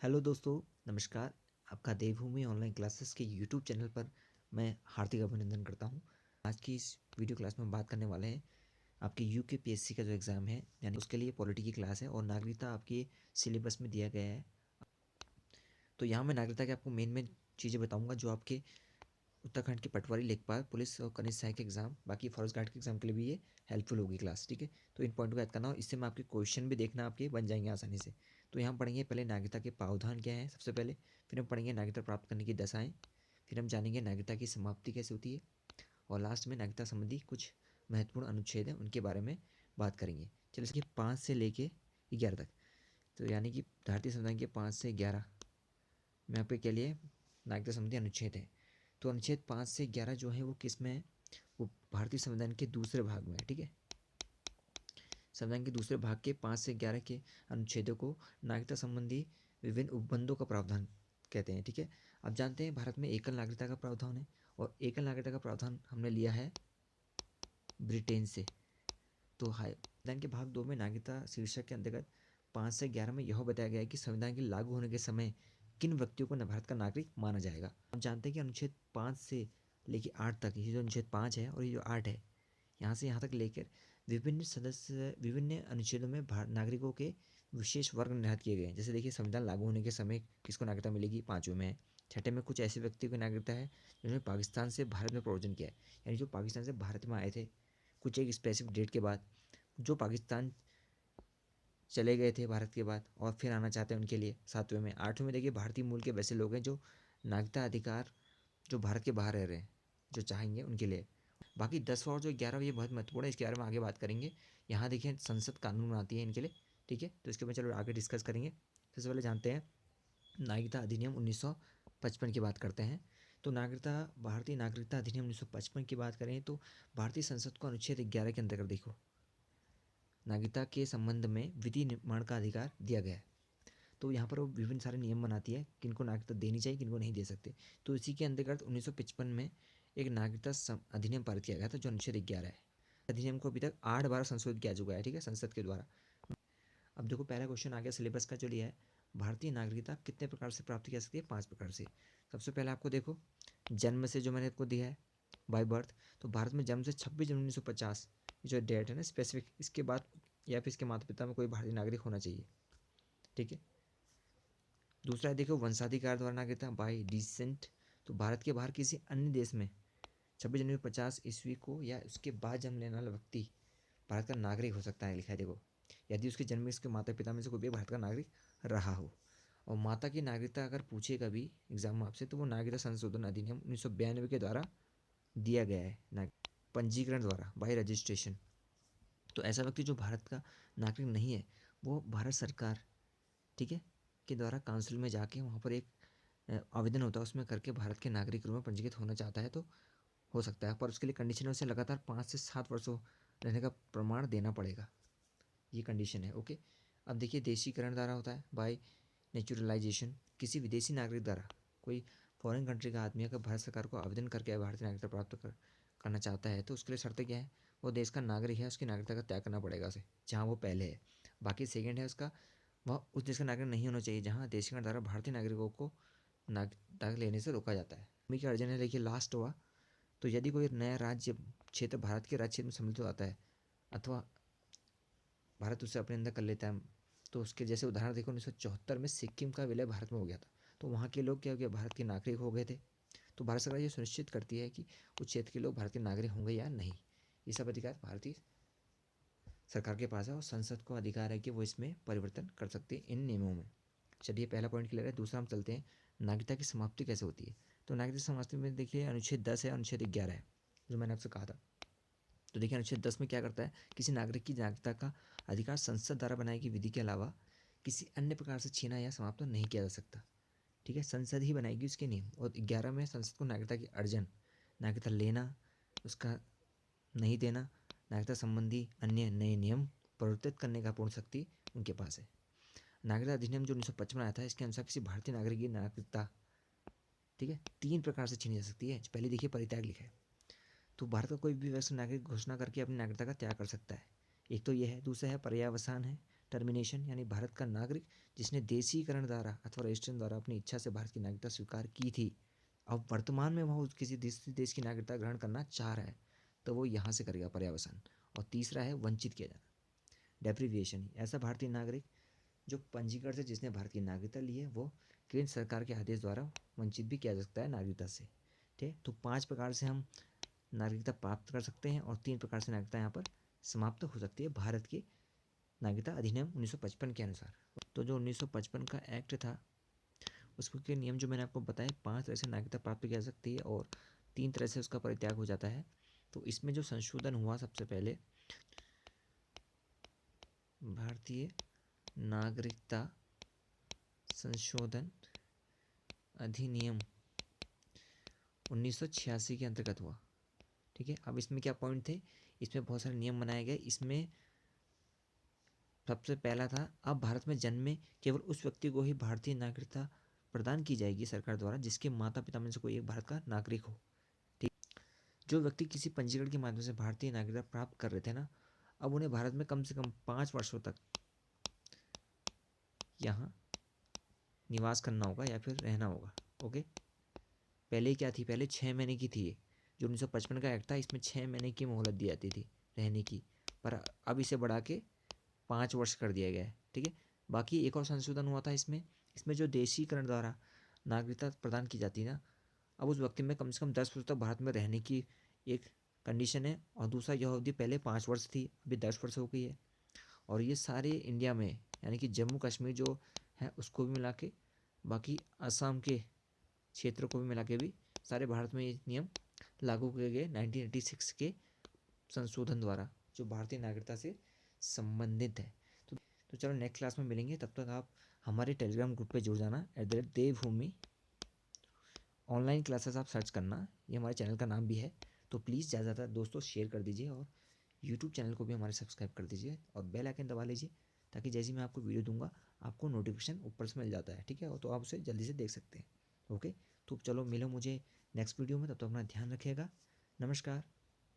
Hello दोस्तों, नमस्कार। आपका देवभूमि ऑनलाइन क्लासेस के यूट्यूब चैनल पर मैं हार्दिक अभिनंदन करता हूं। आज की इस वीडियो क्लास में बात करने वाले हैं आपके यूकेपीएससी का जो एग्ज़ाम है, यानी उसके लिए पॉलिटी की क्लास है और नागरिकता आपके सिलेबस में दिया गया है। तो यहाँ मैं नागरिकता के आपको मेन चीज़ें बताऊँगा जो आपके उत्तराखंड के पटवारी, लेखपाल, पुलिस और कनिष्ठ सहायक एग्जाम, बाकी फॉरेस्ट गार्ड के एग्जाम के लिए भी ये हेल्पफुल होगी क्लास। ठीक है, तो इन पॉइंट को याद करना और इससे मैं आपके क्वेश्चन भी देखना आपके बन जाएंगे आसानी से। तो यहाँ पढ़ेंगे पहले नागरिकता के प्रावधान क्या है सबसे पहले, फिर हम पढ़ेंगे नागरिकता प्राप्त करने की दशाएं, फिर हम जानेंगे नागरिकता की समाप्ति कैसे होती है और लास्ट में नागरिकता संबंधी कुछ महत्वपूर्ण अनुच्छेद हैं उनके बारे में बात करेंगे। चलिए इसके 5 से लेके 11 तक, तो यानी कि भारतीय संविधान के 5 से 11 में आपके के लिए नागरिकता संबंधी अनुच्छेद है। तो अनुच्छेद 5 से 11 जो है वो किस में है, वो भारतीय संविधान के दूसरे भाग में है। ठीक है, संविधान के दूसरे भाग के 5 से 11 के अनुच्छेदों को नागरिकता संबंधी विभिन्न उपबंधों का प्रावधान कहते हैं। ठीक है, अब जानते हैं भारत में एकल नागरिकता का प्रावधान है और एकल नागरिकता का प्रावधान हमने लिया है ब्रिटेन से। तो संविधान के भाग 2 में नागरिकता शीर्षक के अंतर्गत 5 से 11 में यह बताया गया है कि संविधान के लागू होने के समय किन व्यक्तियों को भारत का नागरिक माना जाएगा। हम जानते हैं कि अनुच्छेद 5 से लेकर 8 तक, ये जो अनुच्छेद 5 है और ये जो 8 है, यहाँ से यहाँ तक लेकर विभिन्न अनुच्छेदों में नागरिकों के विशेष वर्ग निर्धारित किए गए हैं। जैसे देखिए, संविधान लागू होने के समय किसको नागरिकता मिलेगी, 5वें में है। छठे में कुछ ऐसे व्यक्ति को नागरिकता है जिन्होंने पाकिस्तान से भारत में प्रव्रजन किया है, यानी जो पाकिस्तान से भारत में आए थे कुछ एक स्पेसिफिक डेट के बाद, जो पाकिस्तान चले गए थे भारत के बाद और फिर आना चाहते हैं उनके लिए। 7वें में। 8वें में देखिए, भारतीय मूल के वैसे लोग हैं जो नागरिकता अधिकार जो भारत के बाहर रह रहे हैं, जो चाहेंगे उनके लिए। बाकी 10 और जो 11 ये बहुत महत्वपूर्ण है, इसके बारे में आगे बात करेंगे। यहाँ देखिए संसद कानून बनाती है इनके लिए। ठीक है, तो इसके बाद चलो आगे डिस्कस करेंगे। सबसे पहले जानते हैं नागरिकता अधिनियम 1955 की बात करते हैं। तो भारतीय नागरिकता अधिनियम 1955 की बात करें तो भारतीय संसद को अनुच्छेद 11 के अंतर्गत देखो नागरिकता के संबंध में विधि निर्माण का अधिकार दिया गया है। तो यहाँ पर वो विभिन्न सारे नियम बनाती है किनको नागरिकता देनी चाहिए, किनको नहीं दे सकते। तो इसी के अंतर्गत 1955 में एक नागरिकता अधिनियम पारित किया गया था जो अनुच्छेद 11 है। अधिनियम को अभी तक 8 बार संशोधित किया चुका है। ठीक है, संसद के द्वारा। अब देखो, पहला क्वेश्चन आ गया सिलेबस का जो लिया है, भारतीय नागरिकता कितने प्रकार से प्राप्त की जा सकती है, 5 प्रकार से। सबसे पहले आपको देखो जन्म से, जो मैंने आपको दिया है बाय बर्थ, तो भारत में जन्म से 26 जनवरी 1950 जो डेट है ना स्पेसिफिक, इसके बाद या फिर इसके माता पिता में कोई भारतीय नागरिक होना चाहिए। ठीक है, दूसरा है देखो वंशाधिकार द्वारा नागरिकता बाय डिसेंट, तो भारत के बाहर किसी अन्य देश में 26 जनवरी 50 ईस्वी को या उसके बाद जन्म लेने वाला व्यक्ति भारत का नागरिक हो सकता है। लिखा है देखो, यदि उसके जन्म में उसके माता पिता में से कोई भी भारत का नागरिक रहा हो। और माता की नागरिकता अगर पूछे कभी एग्जाम में आपसे, तो वो नागरिकता संशोधन अधिनियम 1992 के द्वारा दिया गया है, पंजीकरण द्वारा बाय रजिस्ट्रेशन। तो ऐसा व्यक्ति जो भारत का नागरिक नहीं है, वो भारत सरकार, ठीक है, के द्वारा काउंसिल में जाके वहाँ पर एक आवेदन होता है, उसमें करके भारत के नागरिक के रूप में पंजीकृत होना चाहता है तो हो सकता है, पर उसके लिए कंडीशन है उसे लगातार 5 से 7 वर्षों रहने का प्रमाण देना पड़ेगा। ये कंडीशन है। ओके, अब देखिए देशीकरण द्वारा होता है बाय नेचुरलाइजेशन, किसी विदेशी नागरिक द्वारा कोई फॉरेन कंट्री का आदमी अगर भारत सरकार को आवेदन करके भारतीय नागरिकता प्राप्त करना चाहता है तो उसके लिए शर्तें क्या है, वो देश का नागरिक है, उसकी नागरिकता का त्याग करना पड़ेगा उसे जहाँ वो पहले है। बाकी सेकेंड है उसका, वह उस देश का नागरिक नहीं होना चाहिए जहाँ देशीकरण द्वारा भारतीय नागरिकों को नागरिकता लेने से रोका जाता है। भूमि का अर्जन है, देखिए लास्ट हुआ, तो यदि कोई नया राज्य क्षेत्र भारत के राज्य क्षेत्र में सम्मिलित हो जाता है अथवा भारत उसे अपने अंदर कर लेता है, तो उसके जैसे उदाहरण देखो 1974 में सिक्किम का विलय भारत में हो गया था, तो वहाँ के लोग क्या हो गया, भारत के नागरिक हो गए थे। तो भारत सरकार ये सुनिश्चित करती है कि उस क्षेत्र के लोग भारत के नागरिक होंगे या नहीं। ये सब अधिकार भारतीय सरकार के पास है और संसद को अधिकार है कि वो इसमें परिवर्तन कर सकते हैं इन नियमों में। चलिए पहला पॉइंट क्लियर है। दूसरा हम चलते हैं नागरिकता की समाप्ति कैसे होती है। तो नागरिकता समाप्ति में देखिए अनुच्छेद 10 है, अनुच्छेद 11 है जो मैंने आपसे कहा था। तो देखिए अनुच्छेद 10 में क्या करता है, किसी नागरिक की नागरिकता का अधिकार संसद द्वारा बनाई गई विधि के अलावा किसी अन्य प्रकार से छीना या समाप्त नहीं किया जा सकता। ठीक है, संसद ही बनाएगी उसके नियम। और 11 में संसद को नागरिकता की अर्जन, नागरिकता लेना, उसका नहीं देना, नागरिकता संबंधी अन्य नए नियम प्रवर्तित करने का पूर्ण शक्ति उनके पास है। नागरिकता अधिनियम जो 1955 आया था, इसके अनुसार किसी भारतीय नागरिक की नागरिकता, ठीक है, 3 प्रकार से छीनी जा सकती है। पहले देखिए परित्याग लिखा है, तो भारत का कोई भी व्यक्ति नागरिक घोषणा करके अपनी नागरिकता का त्याग कर सकता है। एक तो यह है। दूसरा है पर्यावसान है, टर्मिनेशन यानी भारत का नागरिक जिसने देशीकरण द्वारा अथवा रजिस्ट्रेशन द्वारा अपनी इच्छा से भारत की नागरिकता स्वीकार की थी, अब वर्तमान में वह किसी देश की नागरिकता ग्रहण करना चाह रहा है, तो वो यहाँ से करेगा पर्यावसान। और तीसरा है वंचित किया जाना, डेप्रीविएशन। ऐसा भारतीय नागरिक जो पंजीकरण से जिसने भारत की नागरिकता ली है वो केंद्र सरकार के आदेश द्वारा वंचित भी किया जा सकता है नागरिकता से। ठीक है, तो 5 प्रकार से हम नागरिकता प्राप्त कर सकते हैं और 3 प्रकार से नागरिकता यहाँ पर समाप्त हो सकती है भारत के नागरिकता अधिनियम 1955 के अनुसार। तो जो 1955 का एक्ट था उसके नियम जो मैंने आपको बताए, 5 तरह से नागरिकता प्राप्त की जा सकती है और 3 तरह से उसका परित्याग हो जाता है। तो इसमें जो संशोधन हुआ सबसे पहले, भारतीय नागरिकता संशोधन अधिनियम 1986 के अंतर्गत हुआ। ठीक है, अब इसमें क्या पॉइंट थे, इसमें बहुत सारे नियम बनाए गए। इसमें सबसे पहला था, अब भारत में जन्मे केवल उस व्यक्ति को ही भारतीय नागरिकता प्रदान की जाएगी सरकार द्वारा जिसके माता पिता में से कोई एक भारत का नागरिक हो। ठीक, जो व्यक्ति किसी पंजीकरण के माध्यम से भारतीय नागरिकता प्राप्त कर रहे थे ना, अब उन्हें भारत में कम से कम 5 वर्षों तक यहाँ निवास करना होगा या फिर रहना होगा। ओके, पहले क्या थी, पहले 6 महीने की थी। जो 1955 का एक्ट था इसमें 6 महीने की मोहलत दी जाती थी रहने की, पर अब इसे बढ़ा के 5 वर्ष कर दिया गया है। ठीक है, बाकी एक और संशोधन हुआ था इसमें इसमें जो देशीकरण द्वारा नागरिकता प्रदान की जाती है ना, अब उस व्यक्ति में कम से कम 10 वर्ष तक भारत में रहने की एक कंडीशन है। और दूसरा यह अवधि पहले 5 वर्ष थी, अभी 10 वर्ष हो गई है। और ये सारे इंडिया में यानी कि जम्मू कश्मीर जो है उसको भी मिला के, बाकी असम के क्षेत्र को भी मिला के भी सारे भारत में ये नियम लागू किए गए 1986 के संशोधन द्वारा, जो भारतीय नागरिकता से संबंधित है। तो चलो नेक्स्ट क्लास में मिलेंगे, तब तक आप हमारे टेलीग्राम ग्रुप पे जुड़ जाना, @देवभूमि ऑनलाइन क्लासेस आप सर्च करना, ये हमारे चैनल का नाम भी है। तो प्लीज़ ज़्यादा से ज़्यादा दोस्तों शेयर कर दीजिए और यूट्यूब चैनल को भी हमारे सब्सक्राइब कर दीजिए और बेल आइकन दबा लीजिए, ताकि जैसे मैं आपको वीडियो दूंगा आपको नोटिफिकेशन ऊपर से मिल जाता है। ठीक है, तो आप उसे जल्दी से देख सकते हैं। ओके, तो चलो मिलो मुझे नेक्स्ट वीडियो में, तब तक अपना ध्यान रखिएगा। नमस्कार।